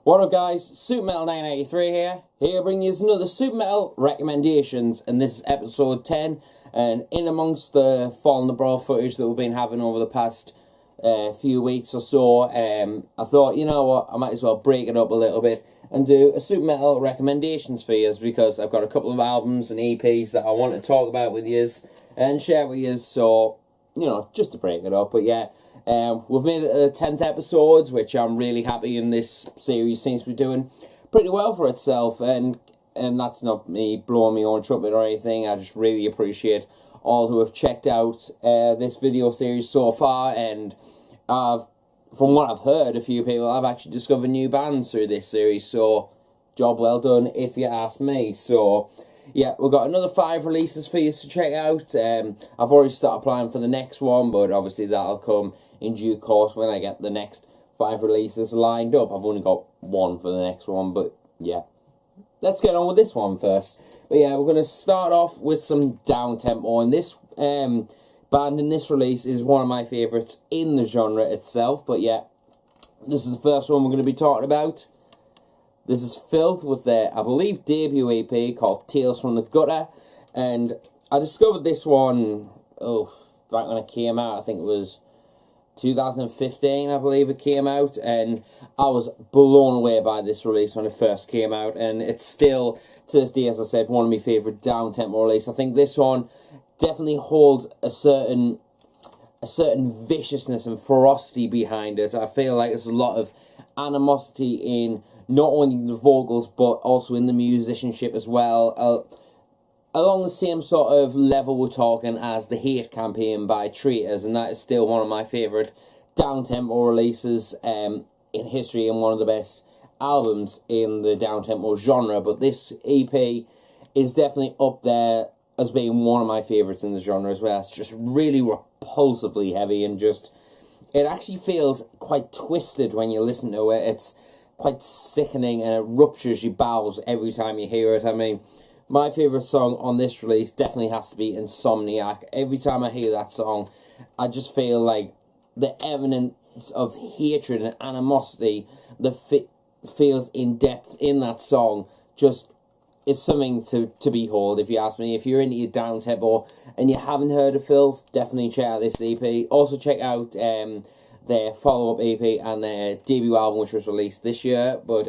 What up guys, Super Metal 983 here to bring you another Super Metal recommendations, and this is episode 10, and in amongst the Fall in the Brawl footage that we've been having over the past few weeks or so, I thought, you know what, I might as well break it up a little bit and do a Super Metal recommendations for you, because I've got a couple of albums and EPs that I want to talk about with you and share with you, so, you know, just to break it up. But yeah, we've made it the 10th episode, which I'm really happy, and this series seems to be doing pretty well for itself, and that's not me blowing my own trumpet or anything. I just really appreciate all who have checked out this video series so far, and from what I've heard, a few people have actually discovered new bands through this series, so job well done if you ask me. So yeah, we've got another 5 releases for you to check out. I've already started planning for the next one, but obviously that'll come in due course when I get the next 5 releases lined up. I've only got 1 for the next one, but yeah, let's get on with this one first. But yeah, we're going to start off with some Downtempborn, and this band in this release is one of my favourites in the genre itself. But yeah, this is the first one we're going to be talking about. This is Filth with their, I believe, debut EP called Tales from the Gutter, and I discovered this one, back when it came out. I think it was 2015, I believe it came out, and I was blown away by this release when it first came out, and it's still, to this day, as I said, one of my favourite down-tempo releases. I think this one definitely holds a certain viciousness and ferocity behind it. I feel like there's a lot of animosity in not only the vocals, but also in the musicianship as well. Along the same sort of level we're talking as the Hate campaign by Traitors, and that is still one of my favourite down-tempo releases in history, and one of the best albums in the down-tempo genre. But this EP is definitely up there as being one of my favourites in the genre as well. It's just really repulsively heavy, and just, it actually feels quite twisted when you listen to it. It's quite sickening, and it ruptures your bowels every time you hear it. I mean, my favourite song on this release definitely has to be Insomniac. Every time I hear that song, I just feel like the evidence of hatred and animosity that feels in depth in that song just is something to behold, if you ask me. If you're into your down-tempo and you haven't heard of Filth, definitely check out this EP. Also check out their follow-up EP and their debut album, which was released this year, but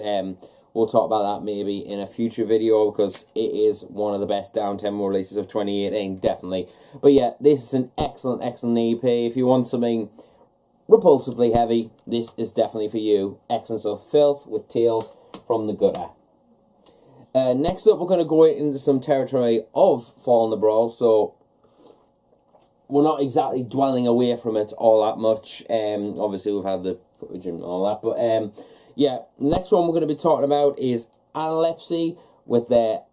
we'll talk about that maybe in a future video, because it is one of the best down-tempo releases of 2018, definitely. But yeah, this is an excellent EP. If you want something repulsively heavy, this is definitely for you. Excellent. So Filth with Tales from the Gutter. Next up, we're going to go into some territory of Fall in the Brawl, so we're not exactly dwelling away from it all that much. Obviously, we've had the footage and all that, but yeah, the next one we're going to be talking about is Analepsy with their,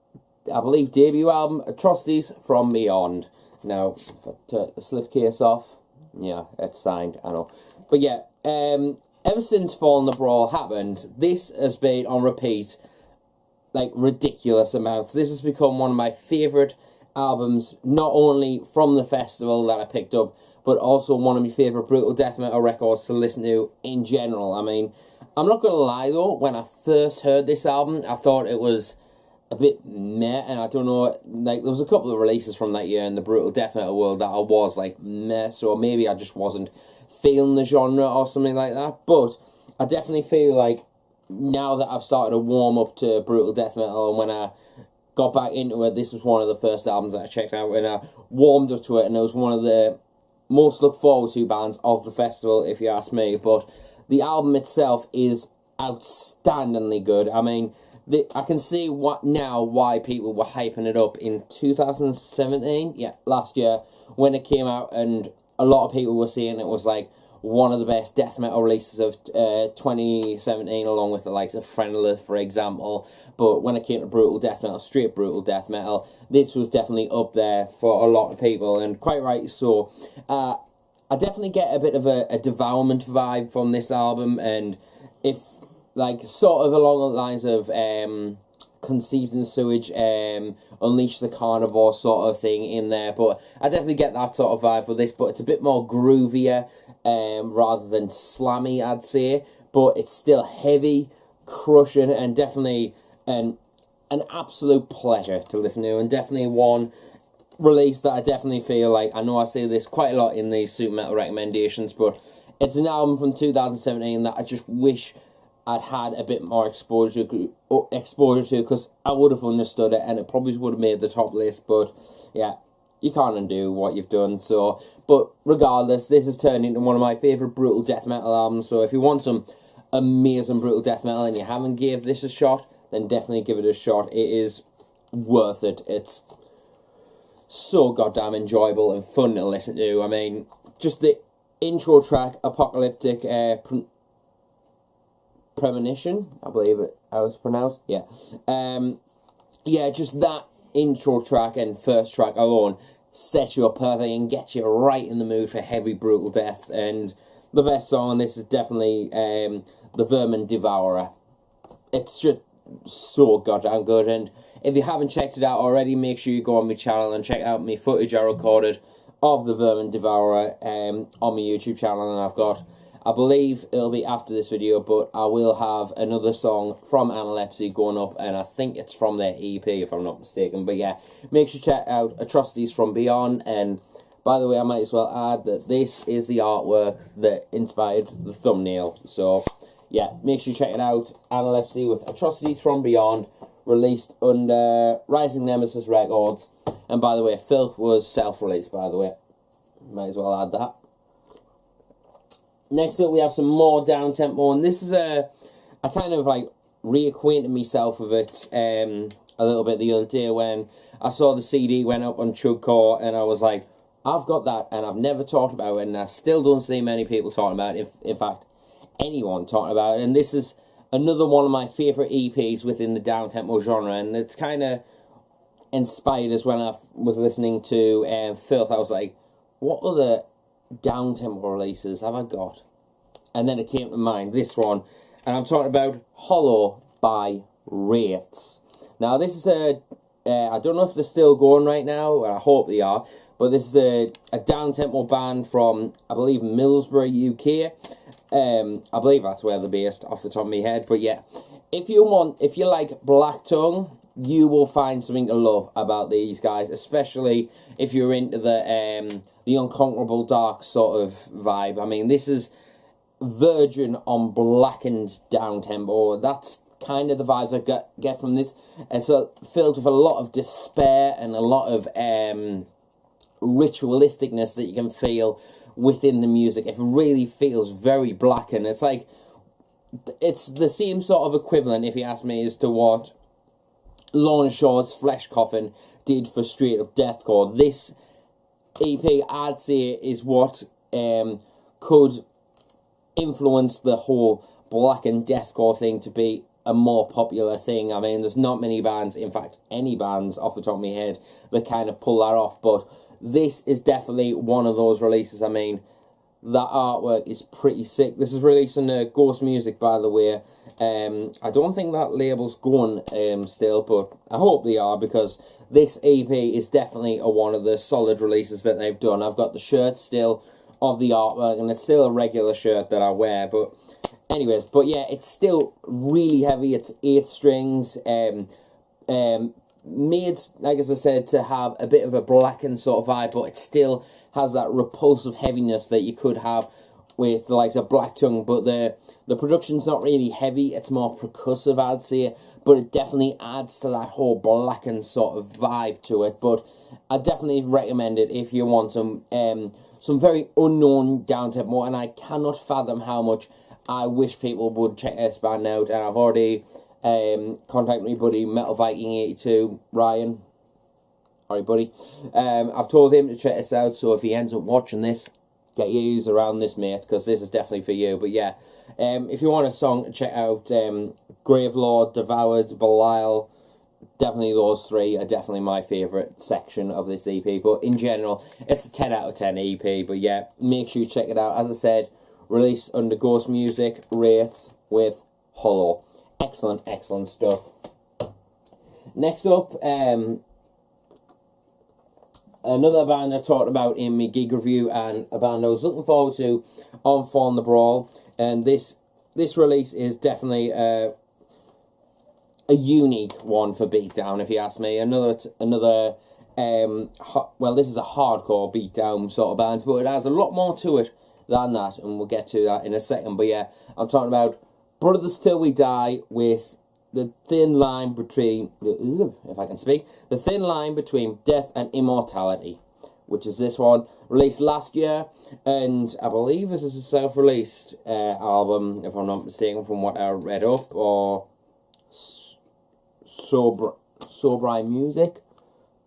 I believe, debut album, Atrocities from Beyond. Now, if I take the slipcase off, yeah, it's signed, I know. But yeah, ever since Fall in the Brawl happened, this has been on repeat, like, ridiculous amounts. This has become one of my favourite albums, not only from the festival that I picked up, but also one of my favourite brutal death metal records to listen to in general. I mean, I'm not going to lie though, when I first heard this album, I thought it was a bit meh, and I don't know, like, there was a couple of releases from that year in the brutal death metal world that I was like meh, so maybe I just wasn't feeling the genre or something like that. But I definitely feel like now that I've started to warm up to brutal death metal, and when I got back into it, this was one of the first albums that I checked out, and I warmed up to it, and it was one of the most look forward to bands of the festival, if you ask me. But the album itself is outstandingly good. I mean, I can see why people were hyping it up in 2017, yeah, last year, when it came out, and a lot of people were saying it was like one of the best death metal releases of 2017, along with the likes of Friendless, for example. But when it came to brutal death metal, straight brutal death metal, this was definitely up there for a lot of people, and quite right so. I definitely get a bit of a Devourment vibe from this album, and if, like, sort of along the lines of Conceived in Sewage, Unleash the Carnivore sort of thing in there, but I definitely get that sort of vibe for this, but it's a bit more groovier rather than slammy, I'd say, but it's still heavy, crushing, and definitely an absolute pleasure to listen to, and definitely one release that I definitely feel like, I know I say this quite a lot in these Super Metal recommendations, but it's an album from 2017 that I just wish I'd had a bit more exposure to, because I would have understood it, and it probably would have made the top list, but yeah, you can't undo what you've done. So, but regardless, this has turned into one of my favourite brutal death metal albums, so if you want some amazing brutal death metal and you haven't gave this a shot, then definitely give it a shot. It is worth it. It's so goddamn enjoyable and fun to listen to. I mean, just the intro track, Apocalyptic Premonition, I believe it how it's pronounced, yeah. Yeah, just that intro track and first track alone sets you up perfectly and gets you right in the mood for heavy brutal death. And the best song on this is definitely the Vermin Devourer. It's just so goddamn good, and if you haven't checked it out already, make sure you go on my channel and check out my footage I recorded of the Vermin Devourer on my YouTube channel. And I've got, I believe it'll be after this video, but I will have another song from Analepsy going up, and I think it's from their EP if I'm not mistaken. But yeah, make sure you check out Atrocities from Beyond. And by the way, I might as well add that this is the artwork that inspired the thumbnail. So yeah, make sure you check it out. Analepsy with Atrocities from Beyond, released under Rising Nemesis Records. And by the way, Filth was self-released, by the way. Might as well add that. Next up, we have some more Downtempborn. This is I kind of like reacquainted myself with it a little bit the other day when I saw the CD went up on Chugcore, and I was like, I've got that, and I've never talked about it, and I still don't see many people talking about it, in fact, anyone talking about it. And this is another one of my favourite EPs within the downtempo genre, and it's kind of inspired us when I was listening to Filth. I was like, what other downtempo releases have I got? And then it came to mind, this one, and I'm talking about Hollow by Wraiths. Now this is I don't know if they're still going right now, I hope they are, but this is a downtempo band from, I believe, Middlesbrough, UK. I believe that's where they're based, off the top of my head. But yeah, if you like Black Tongue, you will find something to love about these guys, especially if you're into the unconquerable dark sort of vibe. I mean, this is Virgin on blackened downtempo. That's kind of the vibes I get from this. It's filled with a lot of despair and a lot of ritualisticness that you can feel within the music. It really feels very blackened. It's like, it's the same sort of equivalent, if you ask me, as to what Lorna Shaw's Flesh Coffin did for straight up deathcore. This EP, I'd say, is what could influence the whole blackened deathcore thing to be a more popular thing. I mean, there's not many bands, in fact, any bands off the top of my head, that kind of pull that off, but this is definitely one of those releases. I mean, that artwork is pretty sick. This is released on Ghost Music, by the way. I don't think that label's going still, but I hope they are, because this EP is definitely one of the solid releases that they've done. I've got the shirt still of the artwork, and it's still a regular shirt that I wear, but anyways, but yeah, it's still really heavy. It's 8 strings, made, like as I said, to have a bit of a blackened sort of vibe, but it still has that repulsive heaviness that you could have with the likes of Black Tongue. But the production's not really heavy, it's more percussive, I'd say, but it definitely adds to that whole blackened sort of vibe to it. But I definitely recommend it if you want some very unknown downtempo, and I cannot fathom how much I wish people would check this band out. And I've already contacted my buddy Metal Viking 82, Ryan. Alright, buddy. I've told him to check this out, so if he ends up watching this, get your ears around this, mate, because this is definitely for you. But yeah, if you want a song to check out, Gravelord, Devoured, Belial, definitely those 3 are definitely my favourite section of this EP. But in general, it's a 10 out of 10 EP. But yeah, make sure you check it out. As I said, released under Ghost Music, Wraiths with Hollow. Excellent, excellent stuff. Next up, another band I talked about in my gig review, and a band I was looking forward to on Fawn the Brawl. And this release is definitely a unique one for beatdown, if you ask me. Another well, this is a hardcore beatdown sort of band, but it has a lot more to it than that, and we'll get to that in a second. But yeah, I'm talking about Brothers Till We Die with the thin line between, if I can speak, the thin line between death and immortality, which is this one, released last year, and I believe this is a self-released album, if I'm not mistaken, from what I read up, or Sobri Music.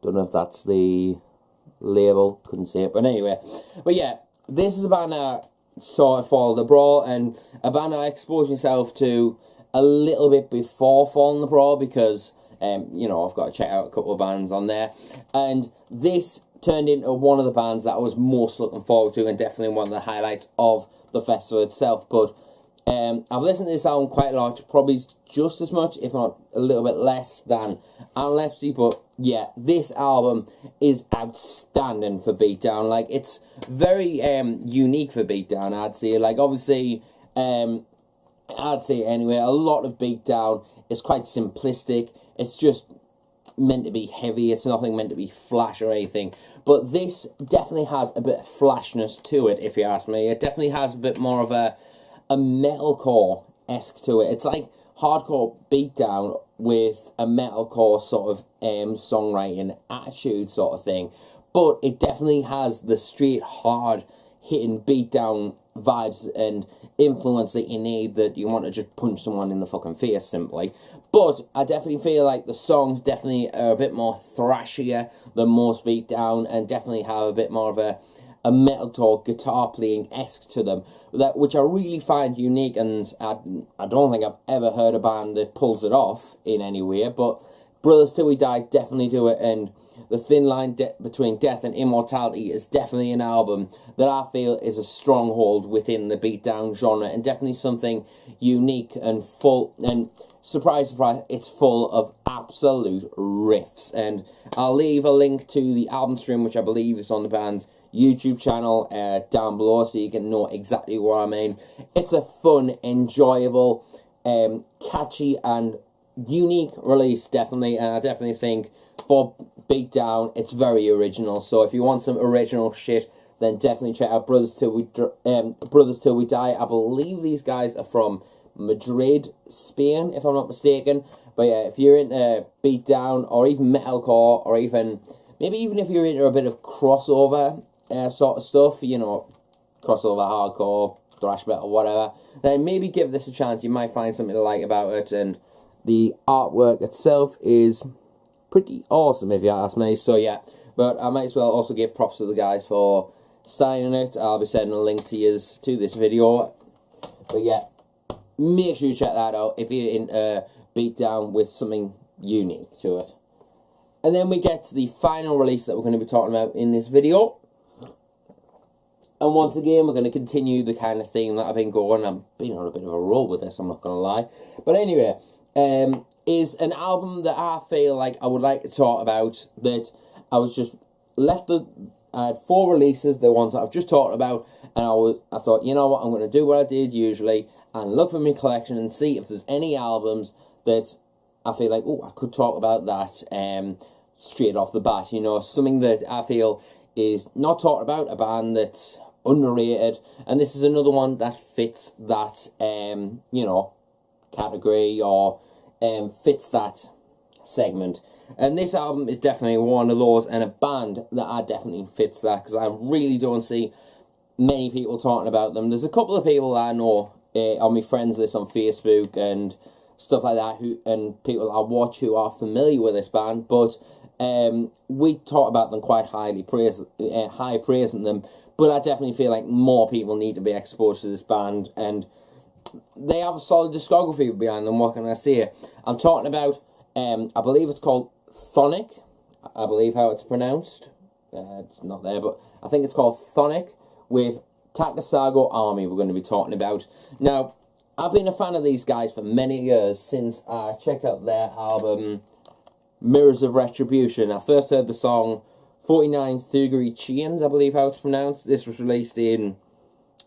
Don't know if that's the label, couldn't see it, but anyway. But yeah, this is a band that sort of followed the brawl, and a band I exposed myself to a little bit before Falling the Brawl, because, you know, I've got to check out a couple of bands on there, and this turned into one of the bands that I was most looking forward to, and definitely one of the highlights of the festival itself. But I've listened to this album quite a lot, probably just as much, if not a little bit less, than Analepsy, but yeah, this album is outstanding for beatdown. Like, it's very unique for beatdown, I'd say. Like, obviously, I'd say anyway, a lot of beatdown is quite simplistic. It's just meant to be heavy. It's nothing meant to be flash or anything. But this definitely has a bit of flashness to it, if you ask me. It definitely has a bit more of a metalcore-esque to it. It's like hardcore beatdown with a metalcore sort of songwriting attitude sort of thing. But it definitely has the straight, hard, hitting beatdown vibes and influence that you need, that you want to just punch someone in the fucking face, simply. But I definitely feel like the songs definitely are a bit more thrashier than most beatdown, and definitely have a bit more of a metalcore guitar playing-esque to them, which I really find unique, and I don't think I've ever heard a band that pulls it off in any way. But Brothers Till We Die definitely do it, and the thin line between death and immortality is definitely an album that I feel is a stronghold within the beatdown genre, and definitely something unique and full, and surprise, surprise, it's full of absolute riffs. And I'll leave a link to the album stream, which I believe is on the band's YouTube channel down below, so you can know exactly what I mean. It's a fun, enjoyable, catchy and unique release, definitely, and I definitely think for beatdown it's very original. So if you want some original shit, then definitely check out Brothers Till We Die. I believe these guys are from Madrid, Spain, if I'm not mistaken. But yeah, if you're into beatdown, or even metalcore, or maybe even if you're into a bit of crossover sort of stuff, you know, crossover hardcore, thrash metal, whatever, then maybe give this a chance. You might find something to like about it, and the artwork itself is pretty awesome, if you ask me. So yeah, but I might as well also give props to the guys for signing it. I'll be sending a link to this video. But yeah, make sure you check that out if you're into beatdown with something unique to it. And then we get to the final release that we're going to be talking about in this video. And once again, we're going to continue the kind of theme that I've been going. I've been on a bit of a roll with this, I'm not going to lie. But anyway, is an album that I feel like I would like to talk about, that I was just I had 4 releases, the ones that I've just talked about, and I thought, you know what, I'm going to do what I did usually, and look for my collection and see if there's any albums that I feel like, oh, I could talk about that straight off the bat, you know, something that I feel is not talked about, a band that's underrated, and this is another one that fits that, you know, category, or fits that segment. And this album is definitely one of those, and a band that I definitely fits that, because I really don't see many people talking about them. There's a couple of people I know on my friends list on Facebook and stuff like that, and people I watch who are familiar with this band, but we talk about them quite high praising them. But I definitely feel like more people need to be exposed to this band, and they have a solid discography behind them. What can I say? I'm talking about, I believe it's called CHTHONIC. I believe how it's pronounced. It's not there, but I think it's called CHTHONIC, with Takasago Army we're going to be talking about. Now, I've been a fan of these guys for many years, since I checked out their album Mirrors of Retribution. I first heard the song 49 Thuggery Chains, I believe how it's pronounced. This was released in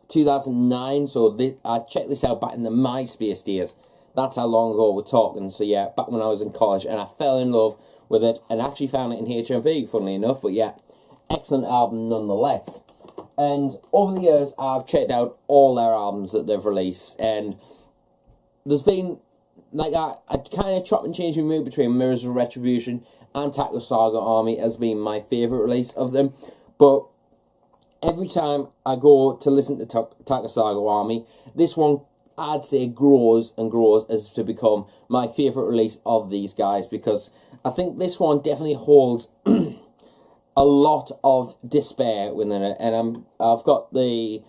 2009, so I checked this out back in the MySpace days. That's how long ago we're talking. So yeah, back when I was in college, and I fell in love with it, and actually found it in HMV, funnily enough. But yeah, excellent album nonetheless. And over the years, I've checked out all their albums that they've released, and there's been, like, I kind of chop and change my mood between Mirrors of Retribution and Takasago Army as being my favourite release of them. But every time I go to listen to Takasago Army, this one, I'd say, grows and grows as to become my favourite release of these guys, because I think this one definitely holds a lot of despair within it. And I've got the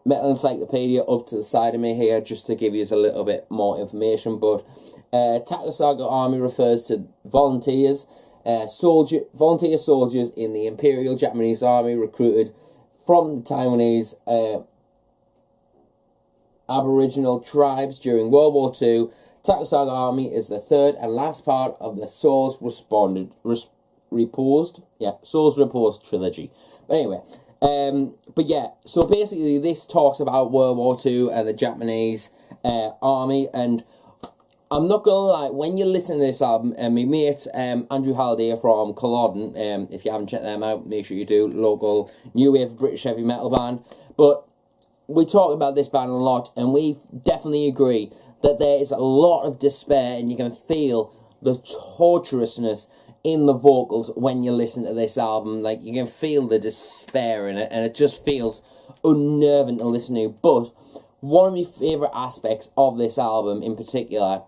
Metal Encyclopedia up to the side of me here just to give you a little bit more information. But Takasago Army refers to volunteers, volunteer soldiers in the Imperial Japanese Army recruited from the Taiwanese Aboriginal tribes during World War II. Takasago Army is the third and last part of the Souls Reposed trilogy. But anyway, but yeah, so basically this talks about World War II and the Japanese army, and I'm not gonna lie, when you listen to this album, and my mate Andrew Halliday from Culloden, if you haven't checked them out, make sure you do, local new wave British heavy metal band. But we talk about this band a lot, and we definitely agree that there is a lot of despair, and you can feel the torturousness in the vocals when you listen to this album. Like, you can feel the despair in it, and it just feels unnerving to listen to. But one of my favourite aspects of this album in particular,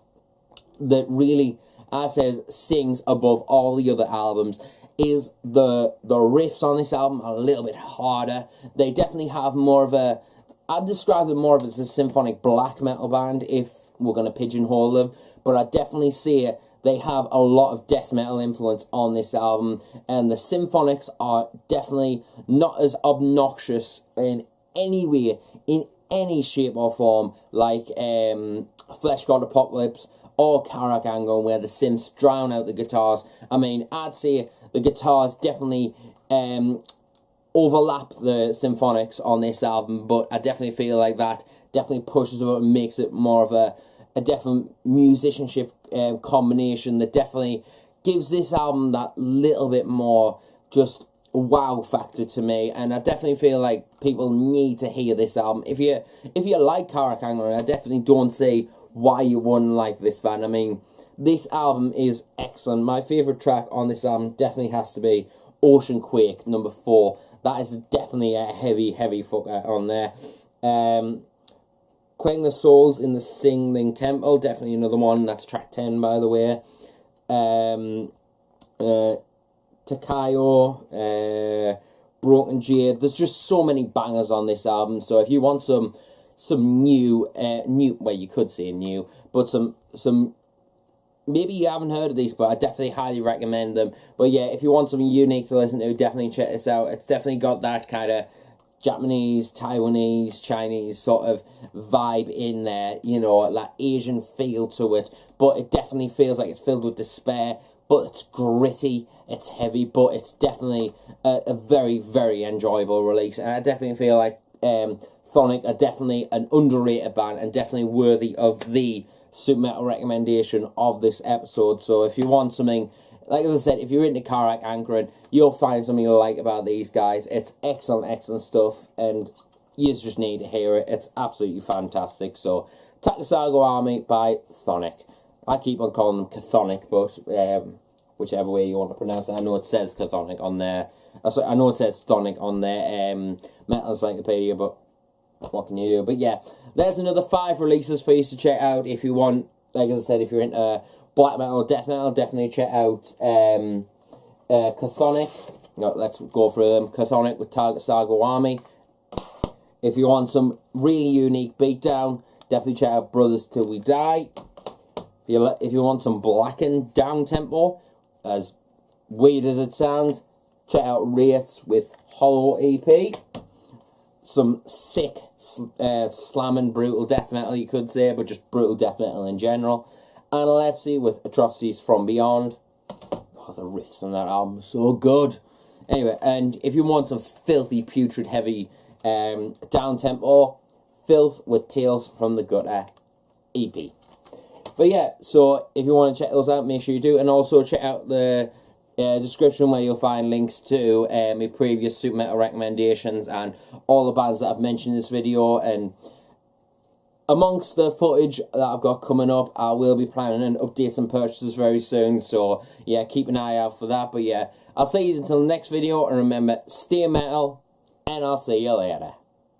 that really, as I says, sings above all the other albums, is the riffs on this album are a little bit harder. They definitely have more of a, I'd describe them more as a symphonic black metal band if we're going to pigeonhole them, but I definitely see it. They have a lot of death metal influence on this album, and the symphonics are definitely not as obnoxious in any way, in any shape or form, like Flesh God Apocalypse or Karak Angon, where the synths drown out the guitars. I mean, I'd say the guitars definitely overlap the symphonics on this album, but I definitely feel like that definitely pushes it and makes it more of a definite musicianship combination that definitely gives this album that little bit more just wow factor to me. And I definitely feel like people need to hear this album. If you like Karak Angon, I definitely don't see why you wouldn't like this band. I mean, this album is excellent. My favourite track on this album definitely has to be Oceanquake, number 4. That is definitely a heavy fucker on there. Quaking the Souls in the Singing Temple, definitely another one. That's track 10, by the way. Takayo, Broken Jade. There's just so many bangers on this album. So if you want some new, well, you could say new, but some maybe you haven't heard of these, but I definitely highly recommend them. But yeah, if you want something unique to listen to, definitely check this out. It's definitely got that kind of Japanese, Taiwanese, Chinese sort of vibe in there, you know, that Asian feel to it, but it definitely feels like it's filled with despair, but it's gritty, it's heavy, but it's definitely a very, very enjoyable release. And I definitely feel like CHTHONIC are definitely an underrated band and definitely worthy of the super metal recommendation of this episode. So if you want something, like as I said, if you're into Karak Anchorin, you'll find something you'll like about these guys. It's excellent stuff, and you just need to hear it. It's absolutely fantastic. So, Takasago Army by CHTHONIC. I keep on calling them CHTHONIC, but whichever way you want to pronounce it. I know it says CHTHONIC on there. I know it says CHTHONIC on their Metal Encyclopedia, but what can you do? But yeah, there's another 5 releases for you to check out if you want. Like as I said, if you're into black metal or death metal, definitely check out CHTHONIC. No, let's go through them. CHTHONIC with Takasago Army. If you want some really unique beatdown, definitely check out Brothers Till We Die. If you want some blackened down tempo, as weird as it sounds, check out Wraiths with Hollow EP. Some sick slamming brutal death metal, you could say, but just brutal death metal in general. Analepsy with Atrocities from Beyond. Oh, the riffs on that album are so good. Anyway, and if you want some filthy, putrid, heavy down tempo, Filth with Tales from the Gutter EP. But yeah, so if you want to check those out, make sure you do. And also check out the description where you'll find links to my previous super metal recommendations and all the bands that I've mentioned in this video. And amongst the footage that I've got coming up, I will be planning an update and purchases very soon. So yeah, keep an eye out for that. But yeah, I'll see you until the next video. And remember, stay metal, and I'll see you later.